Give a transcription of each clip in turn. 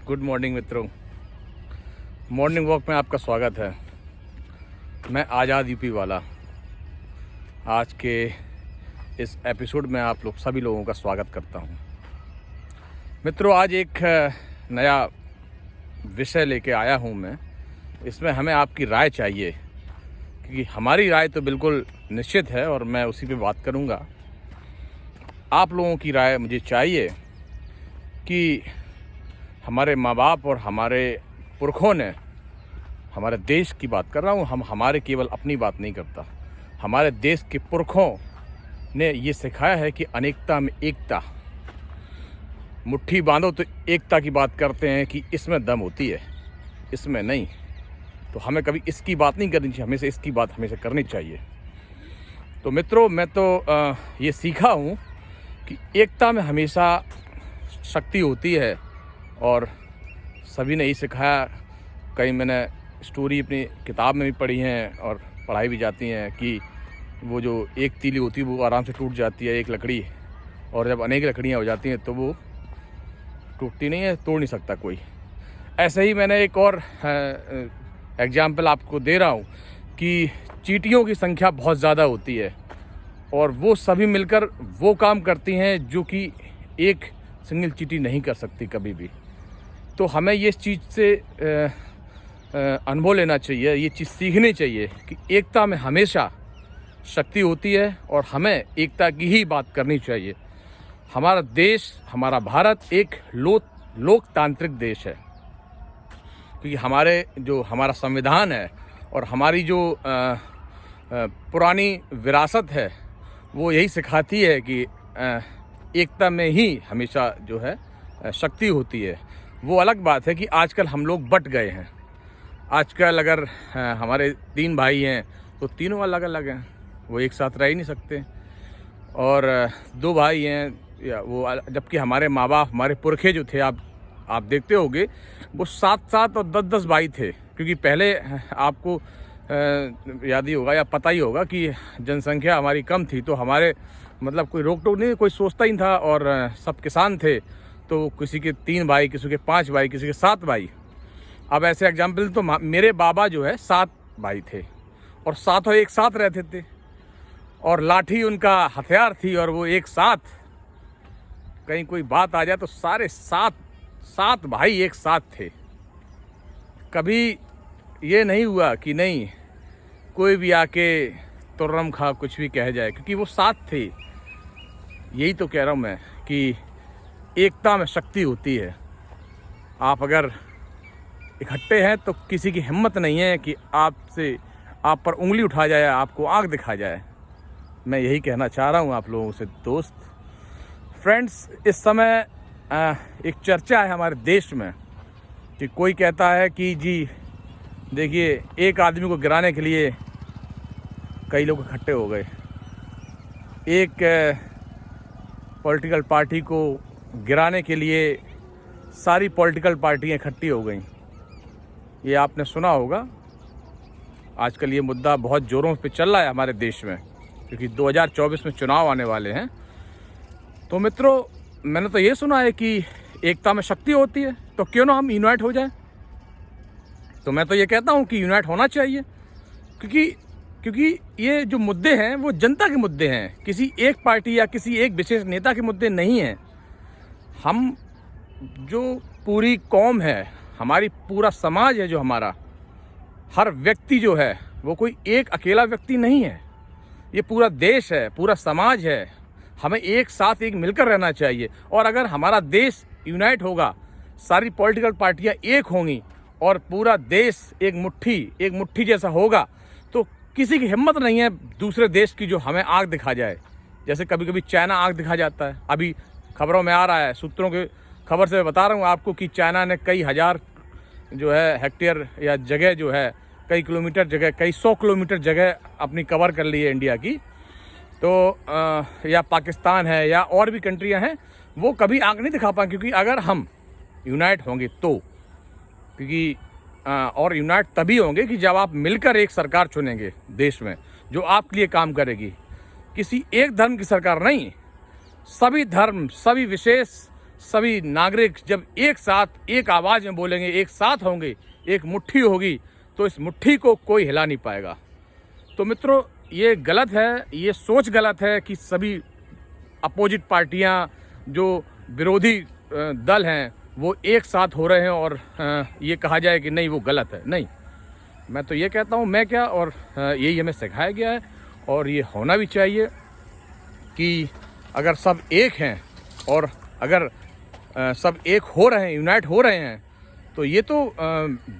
Good morning मित्रों। Morning walk में आपका स्वागत है। मैं आज़ाद यूपी वाला आज के इस एपिसोड में आप लोग सभी लोगों का स्वागत करता हूं। मित्रों, आज एक नया विषय लेके आया हूं मैं। इसमें हमें आपकी राय चाहिए, क्योंकि हमारी राय तो बिल्कुल निश्चित है और मैं उसी पे बात करूंगा। आप लोगों की राय मुझे चाहिए कि हमारे माँ बाप और हमारे पुरखों ने, हमारे देश की बात कर रहा हूँ, हमारे केवल अपनी बात नहीं करता, हमारे देश के पुरखों ने ये सिखाया है कि अनेकता में एकता। मुट्ठी बांधो तो एकता की बात करते हैं कि इसमें दम होती है, इसमें नहीं। तो हमें कभी इसकी बात नहीं करनी चाहिए, हमेशा इसकी बात हमेशा करनी चाहिए। तो मित्रों, मैं तो ये सीखा हूँ कि एकता में हमेशा शक्ति होती है और सभी ने यही सिखाया। कई मैंने स्टोरी अपनी किताब में भी पढ़ी हैं और पढ़ाई भी जाती हैं कि वो जो एक तीली होती है वो आराम से टूट जाती है, एक लकड़ी, और जब अनेक लकड़ियाँ हो जाती हैं तो वो टूटती नहीं है, तोड़ नहीं सकता कोई। ऐसे ही मैंने एक और एग्जाम्पल आपको दे रहा हूँ कि चींटियों की संख्या बहुत ज़्यादा होती है और वो सभी मिलकर वो काम करती हैं जो कि एक सिंगल चींटी नहीं कर सकती कभी भी। तो हमें ये चीज़ से अनुभव लेना चाहिए, ये चीज़ सीखनी चाहिए कि एकता में हमेशा शक्ति होती है और हमें एकता की ही बात करनी चाहिए। हमारा देश, हमारा भारत एक लोकतांत्रिक देश है, क्योंकि हमारा संविधान है और हमारी जो पुरानी विरासत है वो यही सिखाती है कि एकता में ही हमेशा जो है शक्ति होती है। वो अलग बात है कि आजकल हम लोग बट गए हैं। आजकल अगर हमारे 3 भाई हैं तो तीनों अलग अलग हैं, वो एक साथ रह ही नहीं सकते। और 2 भाई हैं या वो, जबकि हमारे माँ बाप, हमारे पुरखे जो थे, आप देखते होंगे वो 7-7 और 10-10 भाई थे। क्योंकि पहले आपको याद ही होगा या पता ही होगा कि जनसंख्या हमारी कम थी, तो हमारे मतलब कोई रोक टोक नहीं, कोई सोचता ही था और सब किसान थे। तो किसी के 3 भाई, किसी के 5 भाई, किसी के 7 भाई। अब ऐसे एग्जाम्पल तो मेरे बाबा जो है 7 भाई थे और 7 एक साथ रहते थे और लाठी उनका हथियार थी और वो एक साथ कहीं कोई बात आ जाए तो सारे 7 भाई एक साथ थे। कभी ये नहीं हुआ कि नहीं कोई भी आके तुर्रम खा कुछ भी कह जाए, क्योंकि वो 7 थे। यही तो कह रहा हूँ मैं कि एकता में शक्ति होती है। आप अगर इकट्ठे हैं तो किसी की हिम्मत नहीं है कि आप पर उंगली उठा जाए, आपको आँख दिखा जाए। मैं यही कहना चाह रहा हूँ आप लोगों से। दोस्त, फ्रेंड्स, इस समय एक चर्चा है हमारे देश में कि कोई कहता है कि जी देखिए, एक आदमी को गिराने के लिए कई लोग इकट्ठे हो गए, एक पॉलिटिकल पार्टी को गिराने के लिए सारी पॉलिटिकल पार्टियां इकट्ठी हो गई। ये आपने सुना होगा। आजकल ये मुद्दा बहुत ज़ोरों पे चल रहा है हमारे देश में, क्योंकि 2024 में चुनाव आने वाले हैं। तो मित्रों, मैंने तो ये सुना है कि एकता में शक्ति होती है, तो क्यों ना हम यूनाइट हो जाएं। तो मैं तो ये कहता हूँ कि यूनाइट होना चाहिए, क्योंकि ये जो मुद्दे हैं वो जनता के मुद्दे हैं, किसी एक पार्टी या किसी एक विशेष नेता के मुद्दे नहीं हैं। हम जो पूरी कौम है, हमारी पूरा समाज है, जो हमारा हर व्यक्ति जो है वो कोई एक अकेला व्यक्ति नहीं है, ये पूरा देश है, पूरा समाज है। हमें एक साथ एक मिलकर रहना चाहिए। और अगर हमारा देश यूनाइट होगा, सारी पॉलिटिकल पार्टियां एक होंगी और पूरा देश एक मुट्ठी जैसा होगा, तो किसी की हिम्मत नहीं है दूसरे देश की जो हमें आग दिखा जाए। जैसे कभी कभी चाइना आग दिखा जाता है। अभी खबरों में आ रहा है, सूत्रों के खबर से बता रहा हूँ आपको कि चाइना ने कई हज़ार जो है हेक्टेयर या जगह जो है, कई किलोमीटर जगह, कई 100 किलोमीटर जगह अपनी कवर कर ली है इंडिया की। तो या पाकिस्तान है या और भी कंट्रियां हैं, वो कभी आग नहीं दिखा पाए, क्योंकि अगर हम यूनाइट होंगे तो, क्योंकि और यूनाइट तभी होंगे कि जब आप मिलकर एक सरकार चुनेंगे देश में जो आपके लिए काम करेगी। किसी एक धर्म की सरकार नहीं, सभी धर्म, सभी विशेष सभी नागरिक जब एक साथ एक आवाज़ में बोलेंगे, एक साथ होंगे, एक मुट्ठी होगी, तो इस मुट्ठी को कोई हिला नहीं पाएगा। तो मित्रों, ये गलत है, ये सोच गलत है कि सभी अपोजिट पार्टियां, जो विरोधी दल हैं, वो एक साथ हो रहे हैं और ये कहा जाए कि नहीं वो गलत है। नहीं, मैं तो ये कहता हूँ, मैं क्या, और यही हमें सिखाया गया है और ये होना भी चाहिए कि अगर सब एक हैं और अगर सब एक हो रहे हैं, यूनाइट हो रहे हैं, तो ये तो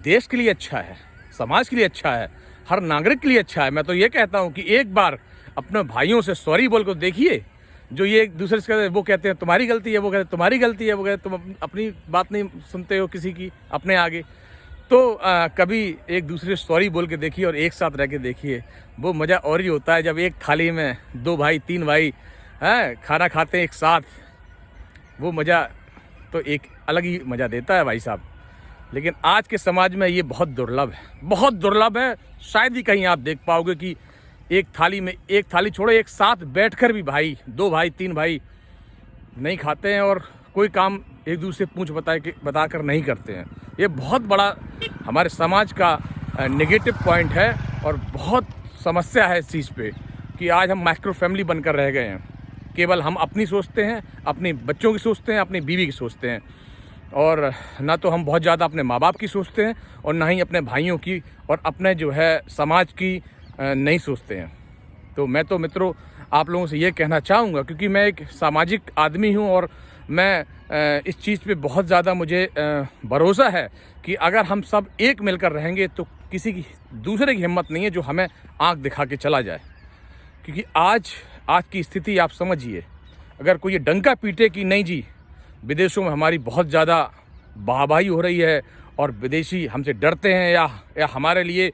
देश के लिए अच्छा है, समाज के लिए अच्छा है, हर नागरिक के लिए अच्छा है। मैं तो ये कहता हूँ कि एक बार अपने भाइयों से सॉरी बोल को देखिए। जो ये एक दूसरे से वो कहते हैं तुम्हारी गलती है, वो कहते हैं तुम्हारी गलती है, वो कहते तुम अपनी बात नहीं सुनते हो किसी की अपने आगे, तो कभी एक दूसरे से सॉरी बोल के देखिए और एक साथ रह के देखिए। वो मज़ा और ही होता है जब एक थाली में 2 भाई 3 भाई खाना खाते हैं एक साथ। वो मज़ा तो एक अलग ही मज़ा देता है भाई साहब। लेकिन आज के समाज में ये बहुत दुर्लभ है, बहुत दुर्लभ है। शायद ही कहीं आप देख पाओगे कि एक थाली में, एक थाली छोड़ो, एक साथ बैठकर भी भाई 2 भाई 3 भाई नहीं खाते हैं और कोई काम एक दूसरे पूछ बताकर नहीं करते हैं। ये बहुत बड़ा हमारे समाज का नेगेटिव पॉइंट है और बहुत समस्या है इस चीज़ पे कि आज हम माइक्रो फैमिली बनकर रह गए हैं। केवल हम अपनी सोचते हैं, अपने बच्चों की सोचते हैं, अपनी बीवी की सोचते हैं, और ना तो हम बहुत ज़्यादा अपने माँ बाप की सोचते हैं और ना ही अपने भाइयों की और अपने जो है समाज की नहीं सोचते हैं। तो मैं तो मित्रों आप लोगों से ये कहना चाहूँगा, क्योंकि मैं एक सामाजिक आदमी हूँ और मैं इस चीज़ पे बहुत ज़्यादा मुझे भरोसा है कि अगर हम सब एक मिलकर रहेंगे तो किसी की दूसरे की हिम्मत नहीं है जो हमें आँख दिखा के चला जाए। क्योंकि आज की स्थिति आप समझिए, अगर कोई ये डंका पीटे कि नहीं जी विदेशों में हमारी बहुत ज़्यादा वाहवाही हो रही है और विदेशी हमसे डरते हैं या हमारे लिए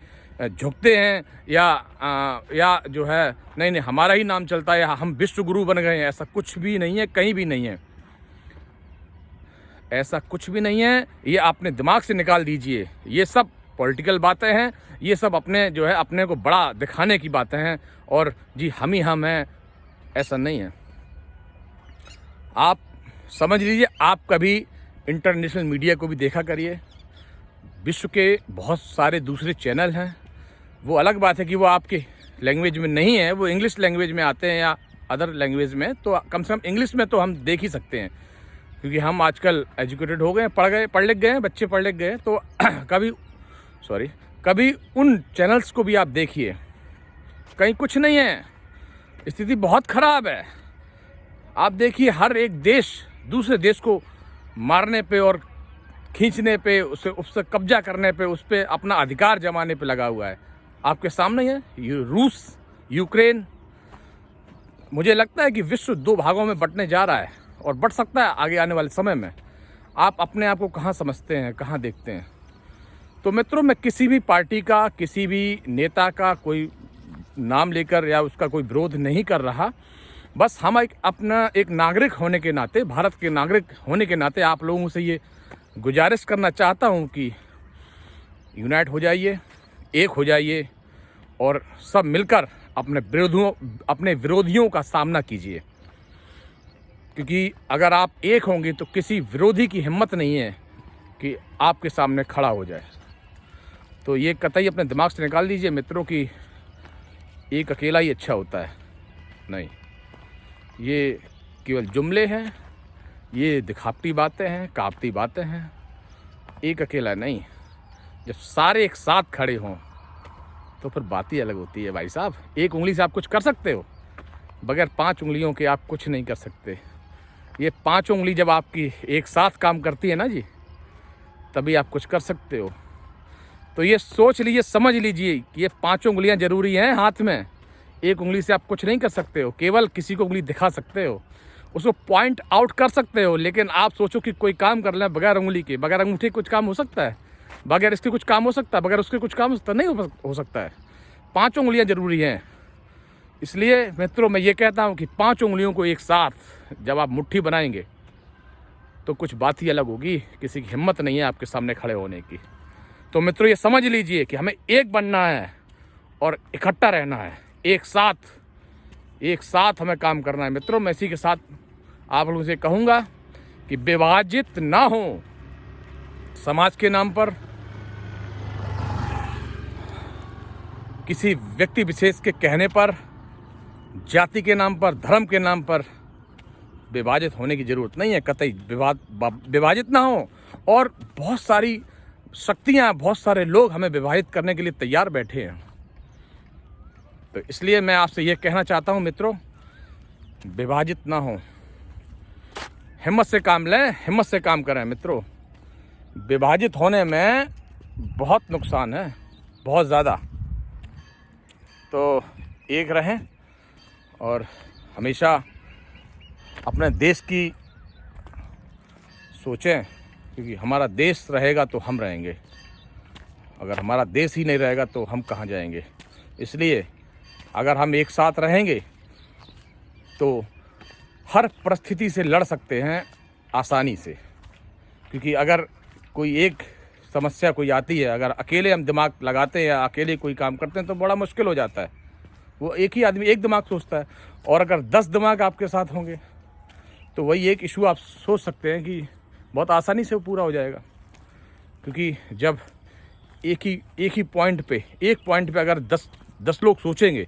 झुकते हैं या जो है नहीं हमारा ही नाम चलता है या हम विश्व गुरु बन गए हैं, ऐसा कुछ भी नहीं है, कहीं भी नहीं है, ऐसा कुछ भी नहीं है। ये आपने दिमाग से निकाल दीजिए। ये सब पॉलिटिकल बातें हैं, ये सब अपने जो है अपने को बड़ा दिखाने की बातें हैं और जी हम ही हम हैं, ऐसा नहीं है। आप समझ लीजिए, आप कभी इंटरनेशनल मीडिया को भी देखा करिए। विश्व के बहुत सारे दूसरे चैनल हैं, वो अलग बात है कि वो आपके लैंग्वेज में नहीं है, वो इंग्लिश लैंग्वेज में आते हैं या अदर लैंग्वेज में, तो कम से कम इंग्लिश में तो हम देख ही सकते हैं, क्योंकि हम आजकल एजुकेटेड हो गए, पढ़ लिख गए हैं, बच्चे पढ़ लिख गए। तो कभी उन चैनल्स को भी आप देखिए, कहीं कुछ नहीं है, स्थिति बहुत ख़राब है। आप देखिए हर एक देश दूसरे देश को मारने पे और खींचने पे, उससे कब्जा करने पे, उस पर अपना अधिकार जमाने पे लगा हुआ है। आपके सामने है रूस, यूक्रेन। मुझे लगता है कि विश्व 2 भागों में बंटने जा रहा है और बढ़ सकता है आगे आने वाले समय में। आप अपने आप को कहाँ समझते हैं, कहाँ देखते हैं? तो मित्रों, मैं किसी भी पार्टी का, किसी भी नेता का कोई नाम लेकर या उसका कोई विरोध नहीं कर रहा। बस हम अपना एक नागरिक होने के नाते, भारत के नागरिक होने के नाते आप लोगों से ये गुजारिश करना चाहता हूँ कि यूनाइट हो जाइए, एक हो जाइए और सब मिलकर अपने विरोधियों का सामना कीजिए। क्योंकि अगर आप एक होंगे तो किसी विरोधी की हिम्मत नहीं है कि आपके सामने खड़ा हो जाए। तो ये कतई अपने दिमाग से निकाल दीजिए मित्रों कि एक अकेला ही अच्छा होता है। नहीं, ये केवल जुमले हैं, ये दिखावटी बातें हैं, कावती बातें हैं। एक अकेला नहीं, जब सारे एक साथ खड़े हों तो फिर बात ही अलग होती है भाई साहब। एक उंगली से आप कुछ कर सकते हो, बगैर 5 उंगलियों के आप कुछ नहीं कर सकते। ये 5 उंगली जब आपकी एक साथ काम करती है ना जी, तभी आप कुछ कर सकते हो। तो ये सोच लीजिए, समझ लीजिए कि ये 5 उंगलियां ज़रूरी हैं हाथ में। एक उंगली से आप कुछ नहीं कर सकते हो, केवल किसी को उंगली दिखा सकते हो, उसको पॉइंट आउट कर सकते हो। लेकिन आप सोचो कि कोई काम कर लें बगैर उंगली के, बगैर अंगूठे कुछ काम हो सकता है? बगैर इसके कुछ काम हो सकता है? बगैर उसके कुछ काम हो सकता नहीं हो सकता है। 5 उंगलियां ज़रूरी हैं। इसलिए मित्रों, मैं ये कहता हूँ कि 5 उंगलियों को एक साथ जब आप मुट्ठी बनाएंगे तो कुछ बात ही अलग होगी। किसी की हिम्मत नहीं है आपके सामने खड़े होने की। तो मित्रों, ये समझ लीजिए कि हमें एक बनना है और इकट्ठा रहना है, एक साथ हमें काम करना है। मित्रों, मैं इसी के साथ आप लोगों से कहूँगा कि विभाजित ना हो समाज के नाम पर, किसी व्यक्ति विशेष के कहने पर, जाति के नाम पर, धर्म के नाम पर विभाजित होने की ज़रूरत नहीं है। कतई विभाजित ना हो। और बहुत सारी शक्तियाँ, बहुत सारे लोग हमें विभाजित करने के लिए तैयार बैठे हैं। तो इसलिए मैं आपसे ये कहना चाहता हूँ मित्रों, विभाजित ना हो, हिम्मत से काम लें, हिम्मत से काम करें मित्रों। विभाजित होने में बहुत नुकसान है, बहुत ज़्यादा। तो एक रहें और हमेशा अपने देश की सोचें, क्योंकि हमारा देश रहेगा तो हम रहेंगे, अगर हमारा देश ही नहीं रहेगा तो हम कहाँ जाएंगे। इसलिए अगर हम एक साथ रहेंगे तो हर परिस्थिति से लड़ सकते हैं आसानी से। क्योंकि अगर कोई एक समस्या कोई आती है, अगर अकेले हम दिमाग लगाते हैं या अकेले कोई काम करते हैं तो बड़ा मुश्किल हो जाता है। वो एक ही आदमी एक दिमाग सोचता है, और अगर 10 दिमाग आपके साथ होंगे तो वही एक इशू आप सोच सकते हैं कि बहुत आसानी से वो पूरा हो जाएगा। क्योंकि जब एक ही पॉइंट पे अगर 10 लोग सोचेंगे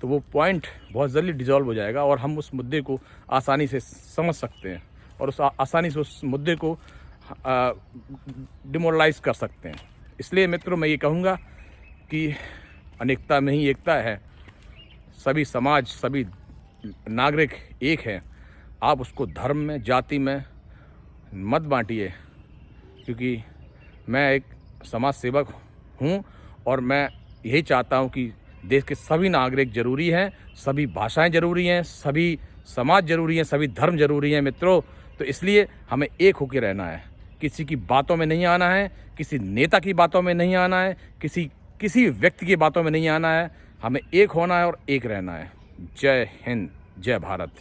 तो वो पॉइंट बहुत जल्दी डिसॉल्व हो जाएगा और हम उस मुद्दे को आसानी से समझ सकते हैं और आसानी से उस मुद्दे को डिमोरलाइज कर सकते हैं। इसलिए मित्रों मैं ये कहूँगा कि अनेकता में ही एकता है। सभी समाज, सभी नागरिक एक हैं। आप उसको धर्म में, जाति में मत बांटिए। क्योंकि मैं एक समाज सेवक हूँ और मैं यही चाहता हूँ कि देश के सभी नागरिक जरूरी हैं, सभी भाषाएं जरूरी हैं, सभी समाज जरूरी हैं, सभी धर्म जरूरी हैं मित्रों। तो इसलिए हमें एक होकर रहना है, किसी की बातों में नहीं आना है, किसी नेता की बातों में नहीं आना है, किसी व्यक्ति की बातों में नहीं आना है। हमें एक होना है और एक रहना है। जय हिंद, जय भारत।